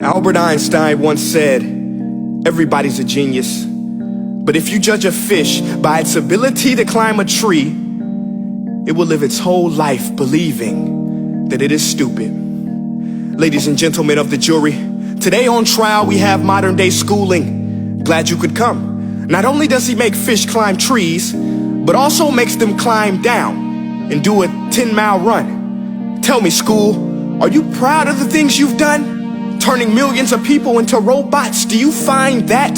Albert Einstein once said, everybody's a genius, but if you judge a fish by its ability to climb a tree, it will live its whole life believing that it is stupid. Ladies and gentlemen of the jury, today on trial we have modern day schooling. Glad you could come. Not only does he make fish climb trees, but also makes them climb down and do a 10-mile run. Tell me, school, are you proud of the things you've done? Turning millions of people into robots, do you find that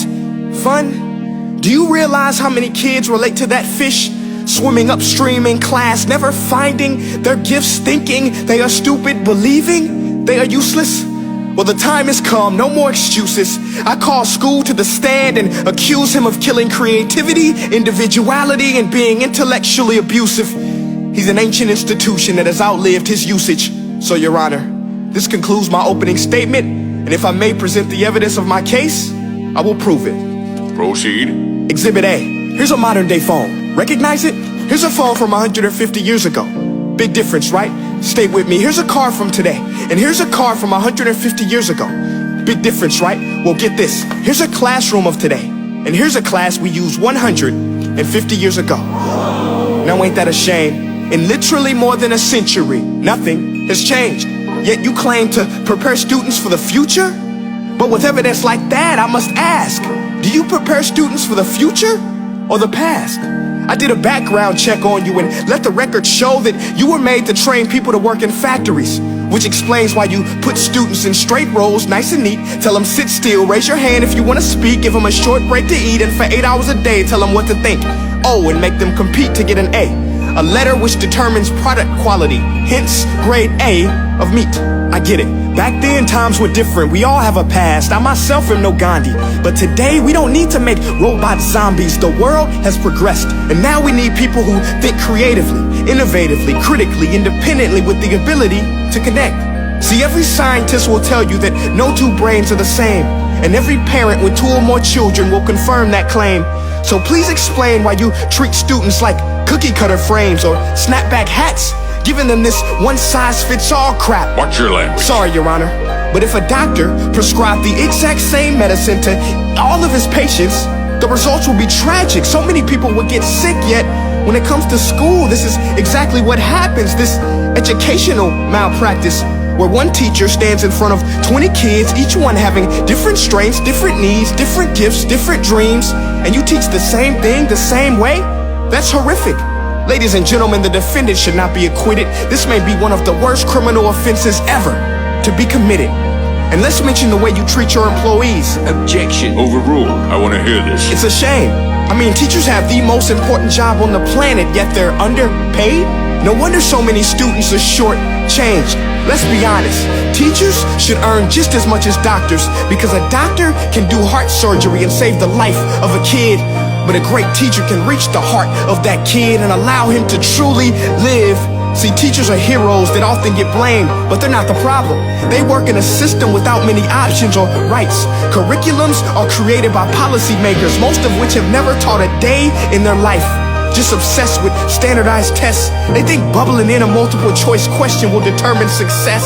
fun? Do you realize how many kids relate to that fish swimming upstream in class, never finding their gifts, thinking they are stupid, believing they are useless? Well, the time has come, no more excuses. I call school to the stand and accuse him of killing creativity, individuality, and being intellectually abusive. He's an ancient institution that has outlived his usage. So, Your Honor, this concludes my opening statement, and if I may present the evidence of my case, I will prove it. Proceed. Exhibit A. Here's a modern day phone. Recognize it? Here's a phone from 150 years ago. Big difference, right? Stay with me. Here's a car from today, and here's a car from 150 years ago. Big difference, right? Well, get this. Here's a classroom of today, and here's a class we used 150 years ago. Now, ain't that a shame? In literally more than a century, nothing has changed. Yet you claim to prepare students for the future? But with evidence like that, I must ask, do you prepare students for the future or the past? I did a background check on you and let the record show that you were made to train people to work in factories, which explains why you put students in straight rows, nice and neat, tell them sit still, raise your hand if you want to speak, give them a short break to eat, and for 8 hours a day, tell them what to think. Oh, and make them compete to get an A letter which determines product quality, hence grade A of meat. I get it. Back then, times were different. We all have a past. I myself am no Gandhi. But today, we don't need to make robot zombies. The world has progressed. And now we need people who think creatively, innovatively, critically, independently, with the ability to connect. See, every scientist will tell you that no two brains are the same. And every parent with 2 or more children will confirm that claim. So please explain why you treat students like cookie cutter frames or snapback hats, giving them this one-size-fits-all crap. Watch your language. Sorry, Your Honor, but if a doctor prescribed the exact same medicine to all of his patients, the results will be tragic. So many people would get sick, yet when it comes to school, this is exactly what happens. This educational malpractice, where one teacher stands in front of 20 kids, each one having different strengths, different needs, different gifts, different dreams, and you teach the same thing the same way? That's horrific. Ladies and gentlemen, the defendant should not be acquitted. This may be one of the worst criminal offenses ever to be committed. And let's mention the way you treat your employees. Objection. Overruled. I want to hear this. It's a shame. I mean, teachers have the most important job on the planet, yet they're underpaid? No wonder so many students are short-changed. Let's be honest, teachers should earn just as much as doctors, because a doctor can do heart surgery and save the life of a kid, but a great teacher can reach the heart of that kid and allow him to truly live. See, teachers are heroes that often get blamed, but they're not the problem. They work in a system without many options or rights. Curriculums are created by policymakers, most of which have never taught a day in their life. Just obsessed with standardized tests. They think bubbling in a multiple choice question will determine success.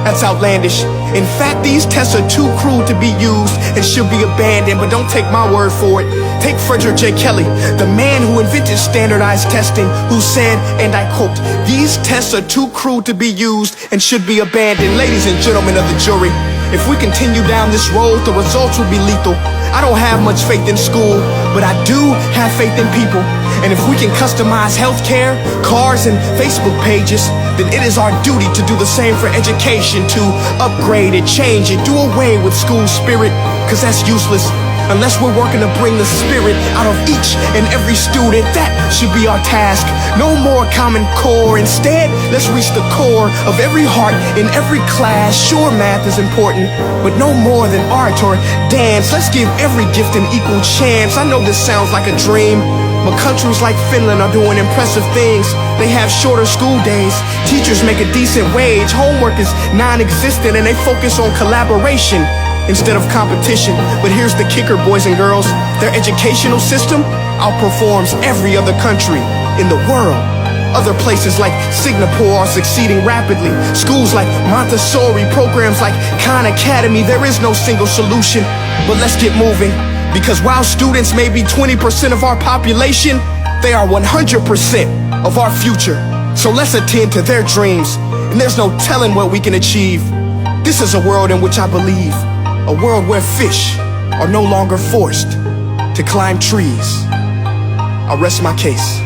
That's outlandish. In fact, these tests are too cruel to be used and should be abandoned, but don't take my word for it. Take Frederick J. Kelly, the man who invented standardized testing, who said, and I quote, "These tests are too cruel to be used and should be abandoned." Ladies and gentlemen of the jury, if we continue down this road, the results will be lethal. I don't have much faith in school, but I do have faith in people. And if we can customize healthcare, cars, and Facebook pages, then it is our duty to do the same for education, to upgrade it, change it, do away with school spirit, because that's useless. Unless we're working to bring the spirit out of each and every student, that should be our task. No more Common Core. Instead, let's reach the core of every heart in every class. Sure, math is important, but no more than art or dance. Let's give every gift an equal chance. I know this sounds like a dream, but countries like Finland are doing impressive things. They have shorter school days, teachers make a decent wage, homework is non-existent, and they focus on collaboration instead of competition. But here's the kicker, boys and girls. Their educational system outperforms every other country in the world. Other places like Singapore are succeeding rapidly. Schools like Montessori, programs like Khan Academy. There is no single solution, but let's get moving. Because while students may be 20% of our population, they are 100% of our future. So let's attend to their dreams, and there's no telling what we can achieve. This is a world in which I believe, a world where fish are no longer forced to climb trees. I rest my case.